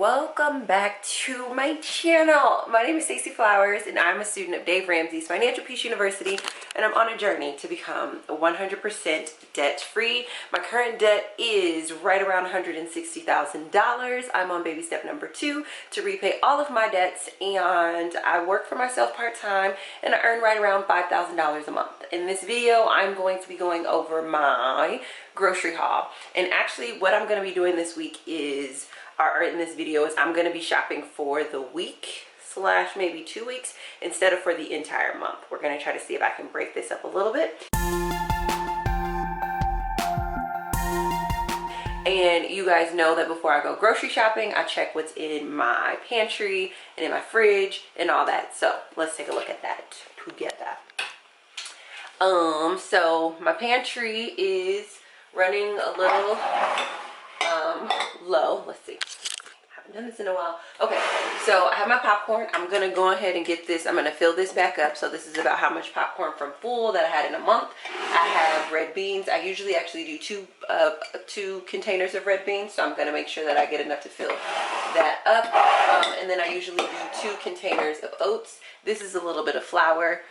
welcome back to my channel. My name is Stacey Flowers and I'm a student of Dave Ramsey's Financial Peace University, and I'm on a journey to become 100% debt free. My current debt is right around $160,000. I'm on baby step number 2 to repay all of my debts, and I work for myself part-time and I earn right around $5,000 a month. In this video I'm going to be going over my grocery haul, and actually what I'm going to be doing this week is in this video is I'm going to be shopping for the week / maybe 2 weeks instead of for the entire month. We're going to try to see if I can break this up a little bit. And you guys know that before I go grocery shopping, I check what's in my pantry and in my fridge and all that. So let's take a look at that together. So my pantry is running a little low. Let's see, I haven't done this in a while. Okay, so I have my popcorn. I'm gonna go ahead and get this. I'm gonna fill this back up. So this is about how much popcorn from full that I had in a month. I have red beans. I usually actually do two containers of red beans, so I'm gonna make sure that I get enough to fill that up. And then I usually do 2 containers of oats. This is a little bit of flour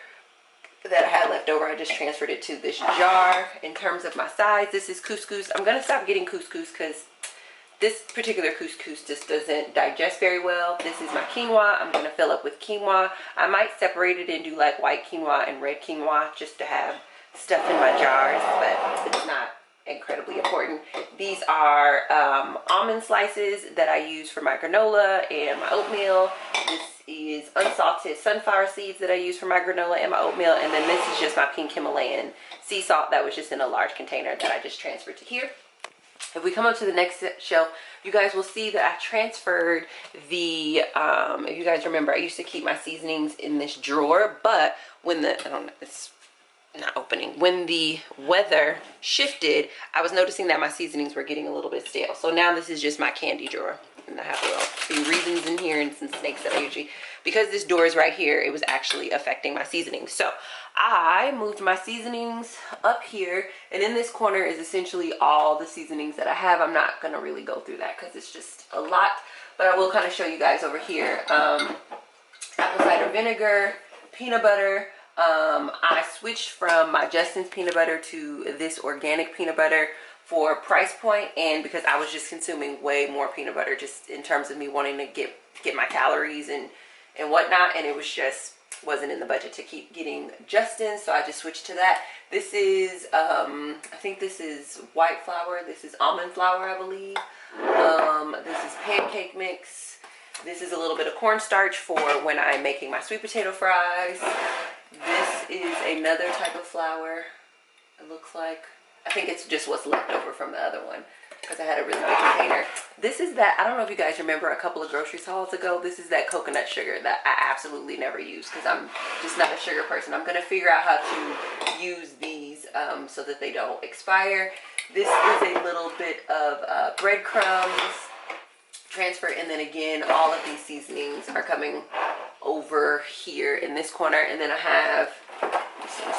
that I had left over. I just transferred it to this jar. In terms of my size, this is couscous. I'm gonna stop getting couscous because this particular couscous just doesn't digest very well. This is my quinoa. I'm gonna fill up with quinoa. I might separate it and do like white quinoa and red quinoa just to have stuff in my jars, but it's not incredibly important. These are almond slices that I use for my granola and my oatmeal. This is unsalted sunflower seeds that I use for my granola and my oatmeal, and then this is just my pink Himalayan sea salt that was just in a large container that I just transferred to here. If we come up to the next shelf, you guys will see that I transferred the if you guys remember, I used to keep my seasonings in this drawer, but when it's not opening. When the weather shifted, I was noticing that my seasonings were getting a little bit stale. So now this is just my candy drawer. And I have a few raisins in here and some snakes that I usually, because this door is right here, it was actually affecting my seasonings. So I moved my seasonings up here, and in this corner is essentially all the seasonings that I have. I'm not gonna really go through that because it's just a lot, but I will kind of show you guys over here. Apple cider vinegar, peanut butter. I switched from my Justin's peanut butter to this organic peanut butter for price point, and because I was just consuming way more peanut butter just in terms of me wanting to get my calories and whatnot, and it was just wasn't in the budget to keep getting Justin's, so I just switched to that. This is I think this is white flour. This is almond flour, I believe. This is pancake mix. This is a little bit of cornstarch for when I'm making my sweet potato fries. This is another type of flour, it looks like. I think it's just what's left over from the other one because I had a really big container. This is that, I don't know if you guys remember a couple of grocery hauls ago, this is that coconut sugar that I absolutely never use because I'm just not a sugar person. I'm going to figure out how to use these so that they don't expire. This is a little bit of breadcrumbs transfer, and then again all of these seasonings are coming over here in this corner. And then I have,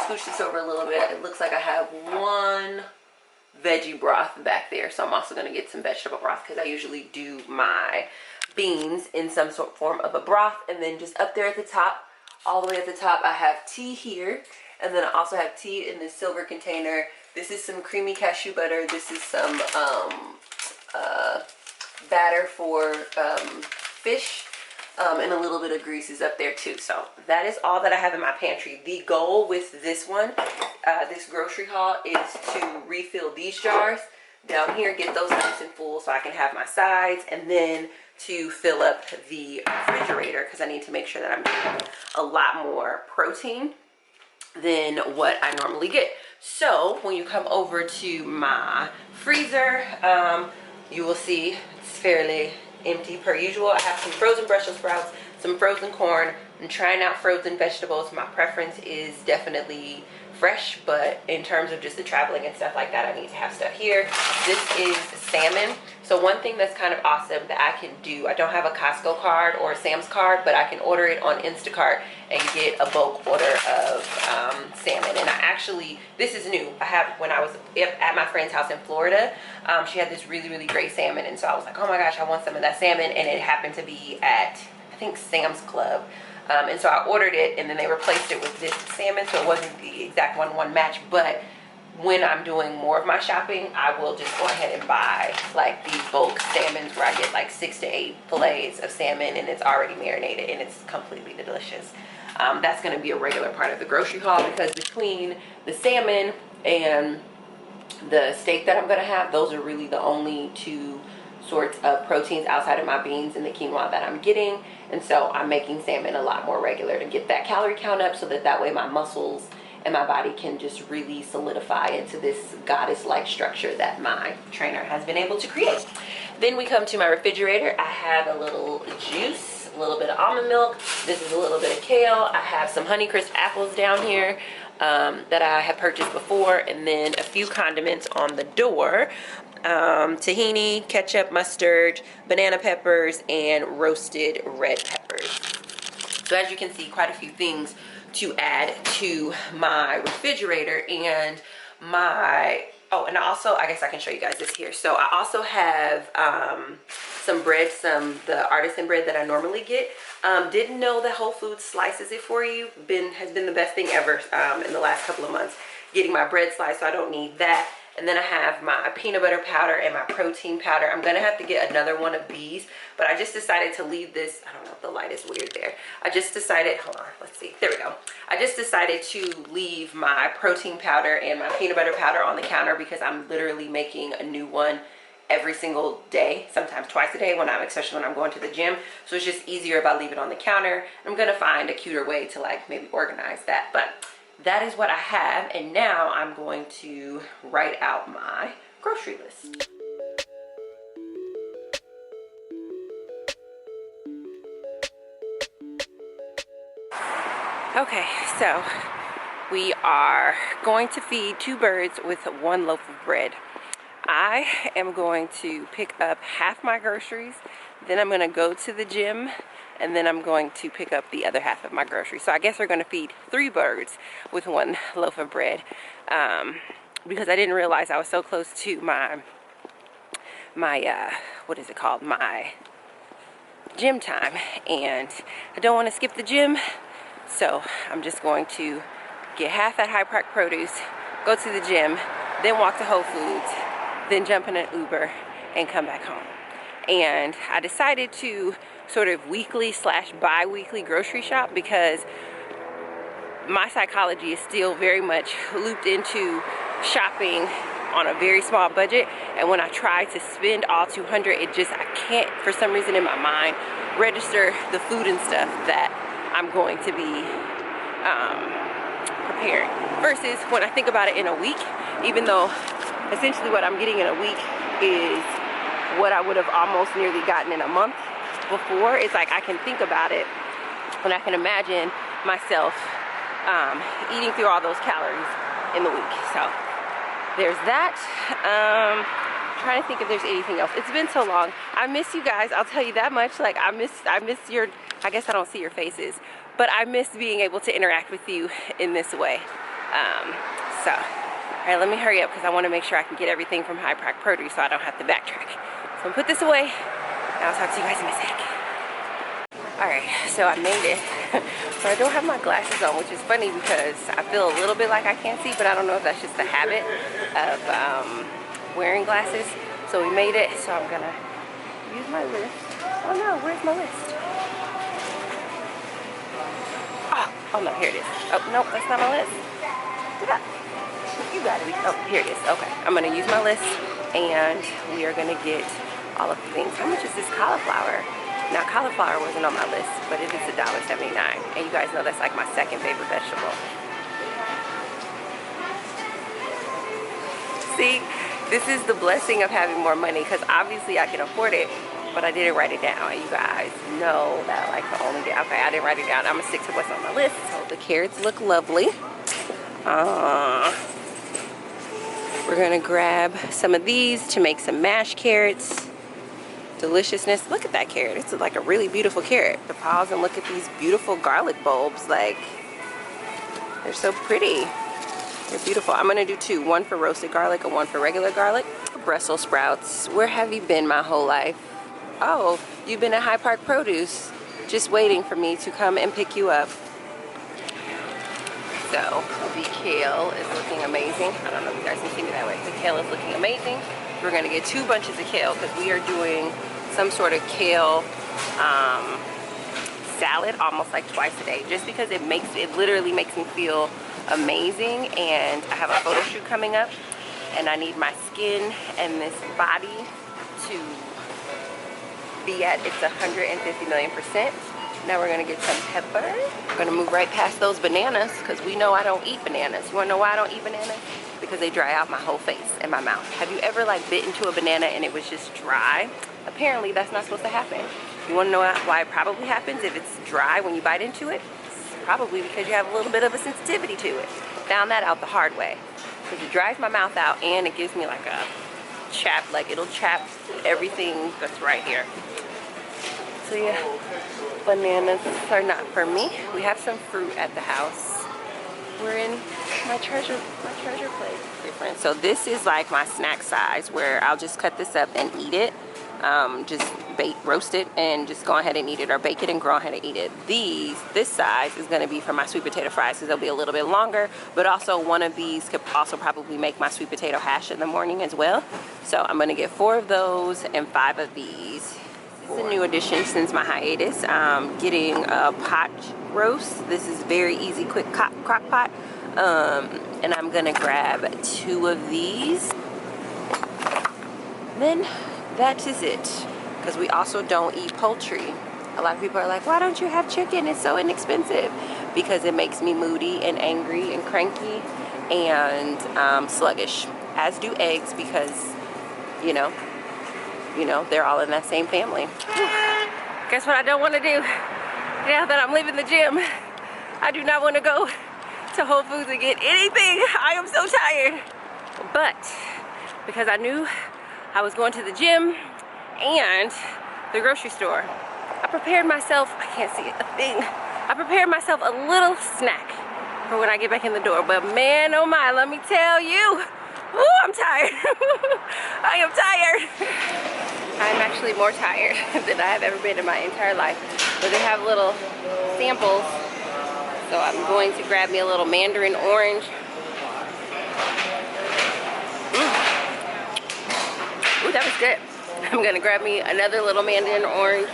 scooch this over a little bit, it looks like I have 1 veggie broth back there, so I'm also going to get some vegetable broth because I usually do my beans in some form of a broth. And then just up there at the top, all the way at the top, I have tea here, and then I also have tea in this silver container. This is some creamy cashew butter. This is some batter for fish, and a little bit of grease is up there too. So that is all that I have in my pantry. The goal with this one, this grocery haul, is to refill these jars down here, get those nice and full so I can have my sides, and then to fill up the refrigerator because I need to make sure that I'm getting a lot more protein than what I normally get. So when you come over to my freezer, you will see it's fairly empty per usual. I have some frozen Brussels sprouts, some frozen corn. I'm trying out frozen vegetables. My preference is definitely fresh, but in terms of just the traveling and stuff like that, I need to have stuff here. This is salmon. So one thing that's kind of awesome that I can do, I don't have a Costco card or a Sam's card, but I can order it on Instacart and get a bulk order of salmon. And I actually, this is new. I have, when I was at my friend's house in Florida, she had this really, really great salmon. And so I was like, oh my gosh, I want some of that salmon. And it happened to be at, I think, Sam's Club. And so I ordered it, and then they replaced it with this salmon, so it wasn't the exact one match. But when I'm doing more of my shopping, I will just go ahead and buy like these bulk salmons where I get like 6 to 8 fillets of salmon, and it's already marinated, and it's completely delicious. That's going to be a regular part of the grocery haul, because between the salmon and the steak that I'm going to have, those are really the only two sorts of proteins outside of my beans and the quinoa that I'm getting. And so I'm making salmon a lot more regular to get that calorie count up, so that way my muscles and my body can just really solidify into this goddess-like structure that my trainer has been able to create. Then we come to my refrigerator. I have a little juice, a little bit of almond milk. This is a little bit of kale. I have some Honeycrisp apples down here that I have purchased before, and then a few condiments on the door. Tahini, ketchup, mustard, banana peppers, and roasted red peppers. So as you can see, quite a few things to add to my refrigerator. And my, oh, and also, I guess I can show you guys this here. So I also have some bread, the artisan bread that I normally get. Didn't know that Whole Foods slices it for you. Has been the best thing ever in the last couple of months, getting my bread sliced, so I don't need that. And then I have my peanut butter powder and my protein powder. I'm gonna have to get another one of these, but I just decided to leave this. I don't know if the light is weird there. I just decided, hold on, let's see, there we go. I just decided to leave my protein powder and my peanut butter powder on the counter, because I'm literally making a new one every single day, sometimes twice a day, especially when I'm going to the gym. So it's just easier if I leave it on the counter. I'm gonna find a cuter way to like maybe organize that, but that is what I have. And now I'm going to write out my grocery list. Okay, so we are going to feed 2 birds with 1 loaf of bread. I am going to pick up half my groceries, then I'm going to go to the gym, and then I'm going to pick up the other half of my groceries. So I guess we're going to feed 3 birds with 1 loaf of bread, because I didn't realize I was so close to my what is it called, my gym time, and I don't want to skip the gym. So I'm just going to get half at High Park Produce, go to the gym, then walk to Whole Foods, then jump in an Uber and come back home. And I decided to sort of weekly / bi-weekly grocery shop, because my psychology is still very much looped into shopping on a very small budget. And when I try to spend all $200, I can't, for some reason in my mind, register the food and stuff that I'm going to be preparing. Versus when I think about it in a week, even though essentially what I'm getting in a week is what I would have almost nearly gotten in a month before. It's like I can think about it and I can imagine myself eating through all those calories in the week. So there's that. Trying to think if there's anything else. It's been so long. I miss you guys, I'll tell you that much. Like I miss your, I guess I don't see your faces, but I miss being able to interact with you in this way. So all right, let me hurry up, because I want to make sure I can get everything from High Park Produce so I don't have to backtrack. So I'm gonna put this away, and I'll talk to you guys in a sec. All right, so I made it. So I don't have my glasses on, which is funny because I feel a little bit like I can't see, but I don't know if that's just the habit of wearing glasses. So we made it, so I'm gonna use my list. Oh no, where's my list? Oh no, here it is. Oh, nope, that's not my list. You gotta be, oh, here it is. Okay, I'm gonna use my list, and we are gonna get all of the things. How much is this cauliflower? Now, cauliflower wasn't on my list, but it is $1.79, and you guys know that's like my second favorite vegetable. See, this is the blessing of having more money, because obviously I can afford it, but I didn't write it down, and you guys know that I like to only get, okay, I didn't write it down. I'm gonna stick to what's on my list. So the carrots look lovely. We're gonna grab some of these to make some mashed carrots. Deliciousness. Look at that carrot. It's like a really beautiful carrot. To pause and look at these beautiful garlic bulbs. Like, they're so pretty. They're beautiful. I'm gonna do two. One for roasted garlic and one for regular garlic. Brussels sprouts. Where have you been my whole life? Oh, you've been at High Park Produce, just waiting for me to come and pick you up. So the kale is looking amazing. I don't know if you guys can see me that way. The kale is looking amazing. We're gonna get 2 bunches of kale because we are doing some sort of kale salad almost like twice a day, just because it literally makes me feel amazing. And I have a photo shoot coming up, and I need my skin and this body to be at its 150 million%. Now we're gonna get some pepper. We're gonna move right past those bananas because we know I don't eat bananas. You wanna know why I don't eat bananas? Because they dry out my whole face and my mouth. Have you ever like bit into a banana and it was just dry? Apparently that's not supposed to happen. You wanna know why it probably happens if it's dry when you bite into it? It's probably because you have a little bit of a sensitivity to it. Found that out the hard way. Because it dries my mouth out and it gives me like a chap, like it'll chap everything that's right here. So yeah, bananas are not for me. We have some fruit at the house. We're in my treasure place. Different. So this is like my snack size where I'll just cut this up and eat it. Just roast it and just go ahead and eat it, or bake it and go ahead and eat it. This size is gonna be for my sweet potato fries because they'll be a little bit longer, but also one of these could also probably make my sweet potato hash in the morning as well. So I'm gonna get 4 of those and 5 of these. This is a new addition since my hiatus. Getting a pot roast. This is very easy, quick crock pot. And I'm gonna grab 2 of these. Then that is it. Because we also don't eat poultry. A lot of people are like, why don't you have chicken? It's so inexpensive. Because it makes me moody and angry and cranky and sluggish. As do eggs, because, you know, they're all in that same family. Guess what I don't want to do? Now that I'm leaving the gym, I do not want to go to Whole Foods and get anything. I am so tired. But because I knew I was going to the gym and the grocery store, I prepared myself, I can't see a thing. I prepared myself a little snack for when I get back in the door. But man, oh my, let me tell you, ooh, I'm tired. I am tired. I'm actually more tired than I have ever been in my entire life. But they have little samples. So I'm going to grab me a little mandarin orange. Ooh, that was good. I'm gonna grab me another little mandarin orange.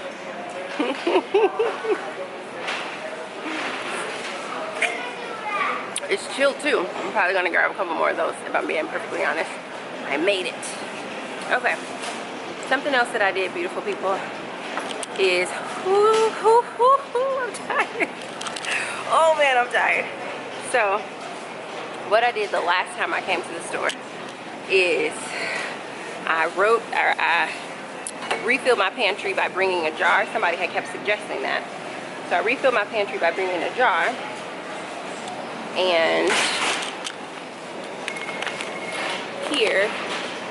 It's chill too. I'm probably gonna grab a couple more of those if I'm being perfectly honest. I made it. Okay. Something else that I did, beautiful people, is I'm tired. Oh man, I'm tired. So what I did the last time I came to the store is I refilled my pantry by bringing a jar. Somebody had kept suggesting that. So I refilled my pantry by bringing a jar. And here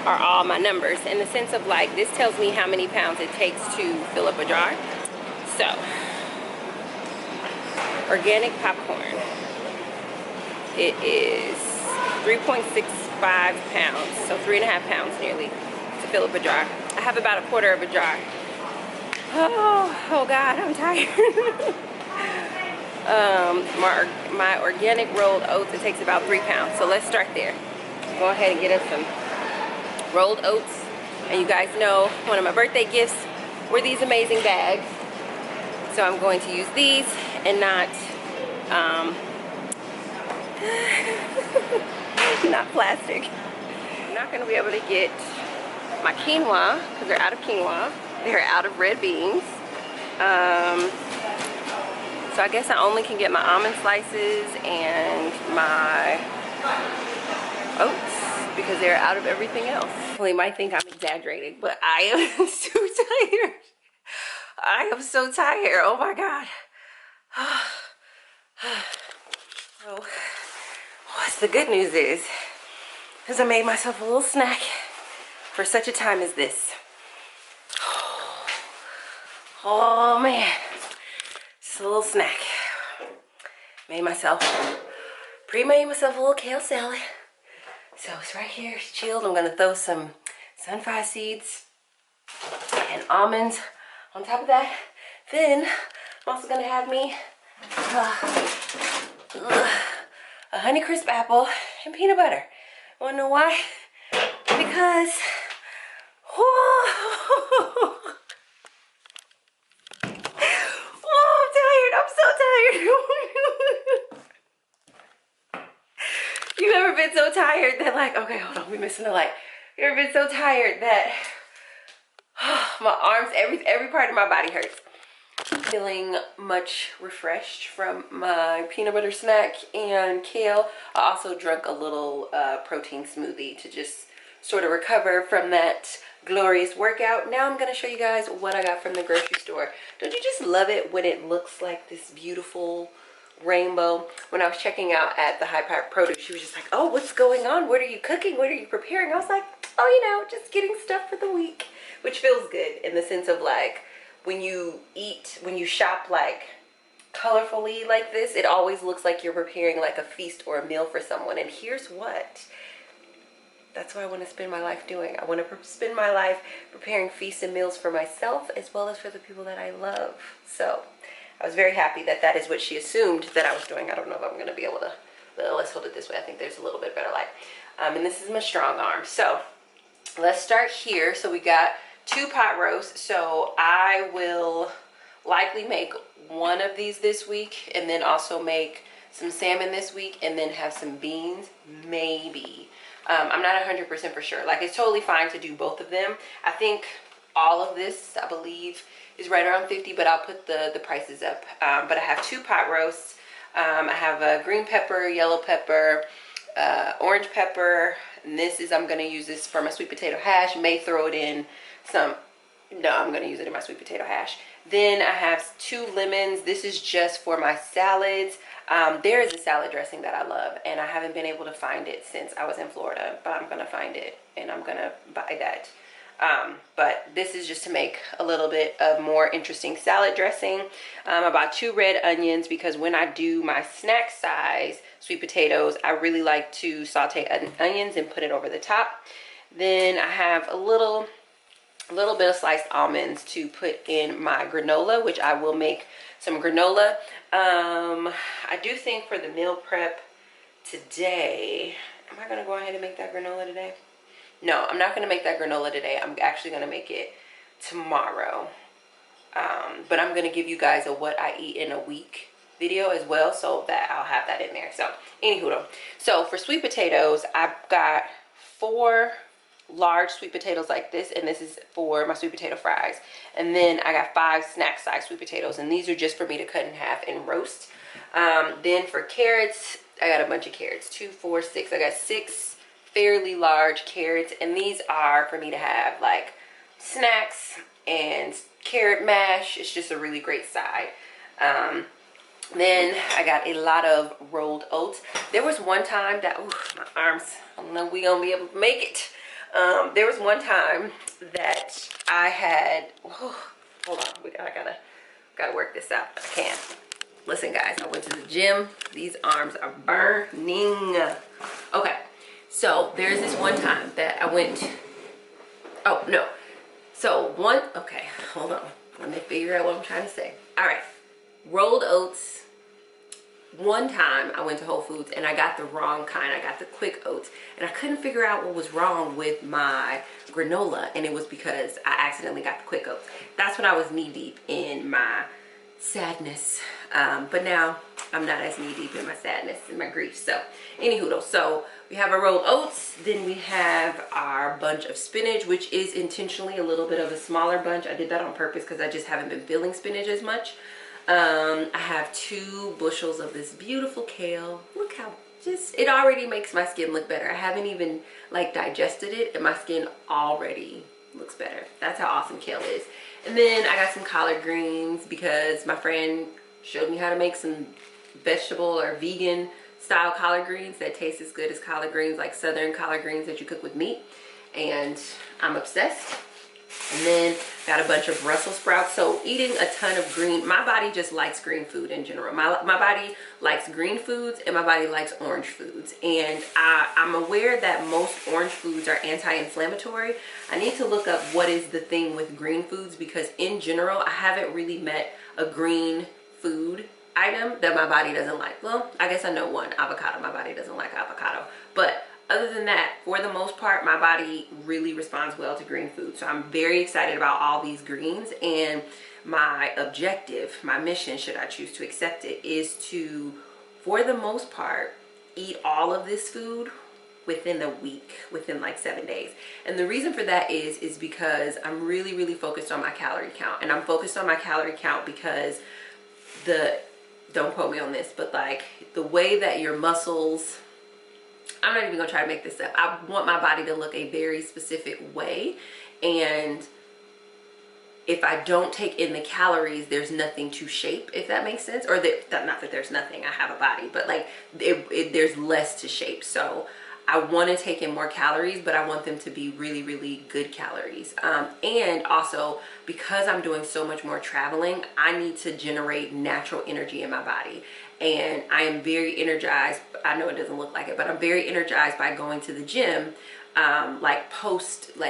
are all my numbers in the sense of like, this tells me how many pounds it takes to fill up a jar. So, organic popcorn. It is 3.65 pounds, so 3.5 pounds nearly to fill up a jar. I have about a quarter of a jar. Oh God, I'm tired. My organic rolled oats, it takes about 3 pounds. So let's start there. Go ahead and get us some rolled oats. And you guys know one of my birthday gifts were these amazing bags. So I'm going to use these and not not plastic. I'm not going to be able to get my quinoa because they're out of quinoa. They're out of red beans. So I guess I only can get my almond slices and my oats because they're out of everything else. You might think I'm exaggerating, but I am so tired. I am so tired. Oh my God. Oh. What's the good news is I made myself a little snack for such a time as this. Oh man, just a little snack. Pre-made myself a little kale salad. So it's right here, it's chilled. I'm gonna throw some sunflower seeds and almonds on top of that. Then I'm also gonna have me a Honeycrisp apple and peanut butter. Wanna know why? Because I'm tired. I'm so tired. You ever been so tired that like, okay, hold on, we missing the light. You ever been so tired that my arms, every part of my body hurts? Feeling much refreshed from my peanut butter snack and kale. I also drank a little protein smoothie to just sort of recover from that glorious workout. Now I'm going to show you guys what I got from the grocery store. Don't you just love it when it looks like this beautiful rainbow? When I was checking out at the High Park Produce, she was just like, oh, what's going on? What are you cooking? What are you preparing? I was like, oh, you know, just getting stuff for the week, which feels good in the sense of like, when you shop like colorfully like this, it always looks like you're preparing like a feast or a meal for someone. And here's what, that's what I want to spend my life doing. I want to spend my life preparing feasts and meals for myself as well as for the people that I love. So I was very happy that that is what she assumed that I was doing. I don't know if I'm going to be able to, well, let's hold it this way. I think there's a little bit better light. And this is my strong arm. So let's start here. So we got 2 pot roasts. So I will likely make one of these this week and then also make some salmon this week and then have some beans, maybe. I'm not 100% for sure. Like, it's totally fine to do both of them. I think all of this, I believe, is right around $50, but I'll put the prices up. But I have 2 pot roasts. I have a green pepper, yellow pepper, orange pepper. And this is, I'm going to use this for my sweet potato hash. May throw it in some, no, I'm going to use it in my sweet potato hash. Then I have 2 lemons. This is just for my salads. There is a salad dressing that I love, and I haven't been able to find it since I was in Florida, but I'm going to find it, and I'm going to buy that. But this is just to make a little bit of more interesting salad dressing. I bought 2 red onions because when I do my snack size sweet potatoes, I really like to saute onions and put it over the top. Then I have a little bit of sliced almonds to put in my granola, which I will make some granola. I do think for the meal prep today, am I going to go ahead and make that granola today? No, I'm not going to make that granola today. I'm actually going to make it tomorrow. But I'm going to give you guys a what I eat in a week video as well, so that I'll have that in there. So, anywho, so for sweet potatoes, I've got 4 large sweet potatoes like this, and this is for my sweet potato fries. And then I got 5 snack size sweet potatoes, and these are just for me to cut in half and roast. Then for carrots, I got a bunch of carrots, 2, 4, 6. I got 6 fairly large carrots, and these are for me to have like snacks and carrot mash. It's just a really great side. Then I got a lot of rolled oats. There was one time that, ooh, my arms, I don't know if we gonna be able to make it. There was one time that I had, oh, hold on, I gotta work this out. I can't. Listen guys, I went to the gym. These arms are burning. Okay, so there's this one time that I went, oh no. So okay, hold on. Let me figure out what I'm trying to say. All right, rolled oats. One time I went to Whole Foods and I got the wrong kind. I got the quick oats, and I couldn't figure out what was wrong with my granola, and it was because I accidentally got the quick oats. That's when I was knee deep in my sadness. But now I'm not as knee deep in my sadness and my grief. So anywho though, so we have our rolled oats. Then we have our bunch of spinach, which is intentionally a little bit of a smaller bunch. I did that on purpose because I just haven't been feeling spinach as much. I have 2 bushels of this beautiful kale. Look how it already makes my skin look better. I haven't even like digested it, and my skin already looks better. That's how awesome kale is. And then I got some collard greens because my friend showed me how to make some vegetable or vegan style collard greens that taste as good as collard greens, like southern collard greens that you cook with meat. And I'm obsessed. And then got a bunch of Brussels sprouts. So eating a ton of green, my body just likes green food in general. My body likes green foods and my body likes orange foods. And I'm aware that most orange foods are anti-inflammatory. I need to look up what is the thing with green foods, because in general, I haven't really met a green food item that my body doesn't like. Well, I guess I know one, avocado. My body doesn't like avocado. But other than that, for the most part, my body really responds well to green food. So I'm very excited about all these greens. And my objective, my mission, should I choose to accept it, is to, for the most part, eat all of this food within a week, within like 7 days. And the reason for that is because I'm really focused on my calorie count. And I'm focused on my calorie count because don't quote me on this, but like the way that your muscles, I'm not even gonna try to make this up. I want my body to look a very specific way, and if I don't take in the calories, there's nothing to shape, if that makes sense. Or not that there's nothing, I have a body, but like there's less to shape. So I want to take in more calories, but I want them to be really good calories. And also, because I'm doing so much more traveling, I need to generate natural energy in my body. And I am very energized. I know it doesn't look like it, but I'm very energized by going to the gym, like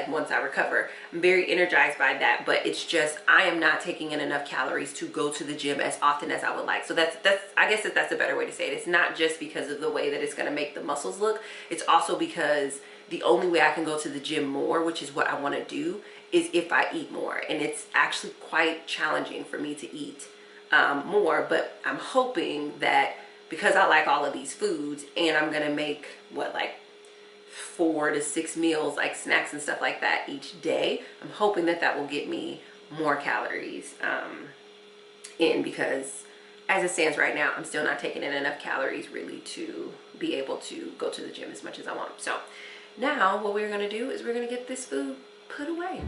once I recover. I'm very energized by that, but it's just, I am not taking in enough calories to go to the gym as often as I would like. So that's I guess that's a better way to say it. It's not just because of the way that it's going to make the muscles look. It's also because the only way I can go to the gym more, which is what I want to do, is if I eat more. And it's actually quite challenging for me to eat more, but I'm hoping that because I like all of these foods, and I'm gonna make like 4 to 6 meals, like snacks and stuff like that each day, I'm hoping that will get me more calories in, because as it stands right now, I'm still not taking in enough calories really to be able to go to the gym as much as I want. So now what we're gonna do is we're gonna get this food put away.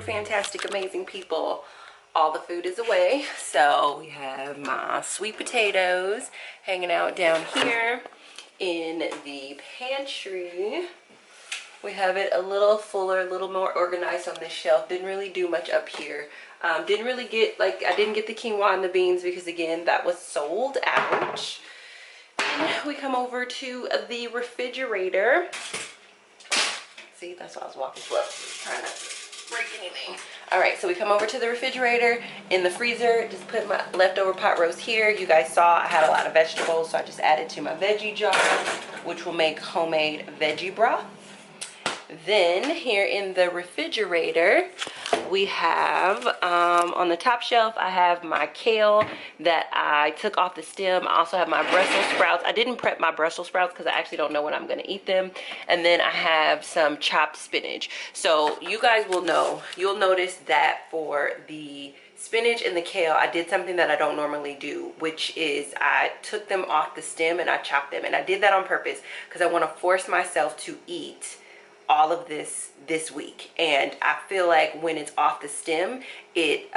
Fantastic, amazing people, all the food is away. So we have my sweet potatoes hanging out down here in the pantry. We have it a little fuller, a little more organized on this shelf. Didn't really do much up here. Didn't really get, like, I didn't get the quinoa and the beans because, again, that was sold out. And we come over to the refrigerator. See, that's why I was walking slow, trying to break anything. All right, so we come over to the refrigerator. In the freezer, just put my leftover pot roast here. You guys saw I had a lot of vegetables, so I just added to my veggie jar, which will make homemade veggie broth. Then here in the refrigerator, we have on the top shelf, I have my kale that I took off the stem. I also have my Brussels sprouts. I didn't prep my Brussels sprouts because I actually don't know when I'm going to eat them. And then I have some chopped spinach. So you guys will know, you'll notice that for the spinach and the kale, I did something that I don't normally do, which is I took them off the stem and I chopped them. And I did that on purpose because I want to force myself to eat all of this week. And I feel like when it's off the stem, it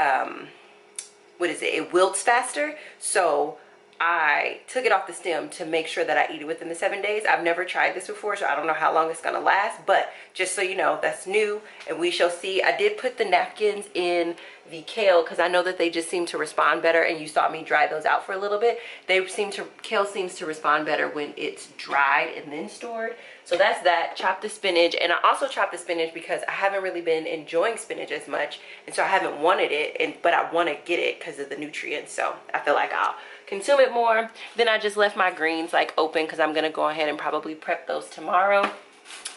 it wilts faster. So I took it off the stem to make sure that I eat it within the 7 days. I've never tried this before, so I don't know how long it's gonna last, but just so you know, that's new and we shall see. I did put the napkins in the kale because I know that they just seem to respond better, and you saw me dry those out for a little bit. Kale seems to respond better when it's dried and then stored. So that's that. Chop the spinach. And I also chopped the spinach because I haven't really been enjoying spinach as much, and so I haven't wanted it, but I want to get it because of the nutrients. So I feel like I'll consume it more. Then I just left my greens like open because I'm gonna go ahead and probably prep those tomorrow.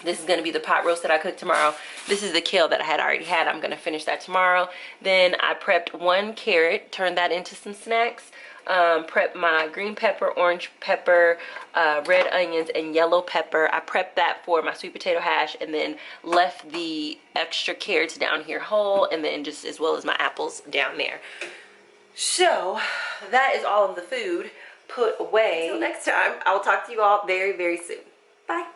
This is going to be the pot roast that I cook tomorrow. This is the kale that I had already had. I'm going to finish that tomorrow. Then I prepped 1 carrot, turned that into some snacks. Prepped my green pepper, orange pepper, red onions, and yellow pepper. I prepped that for my sweet potato hash, and then left the extra carrots down here whole, and then just as well as my apples down there. So that is all of the food put away. Until next time, I will talk to you all very, very soon. Bye.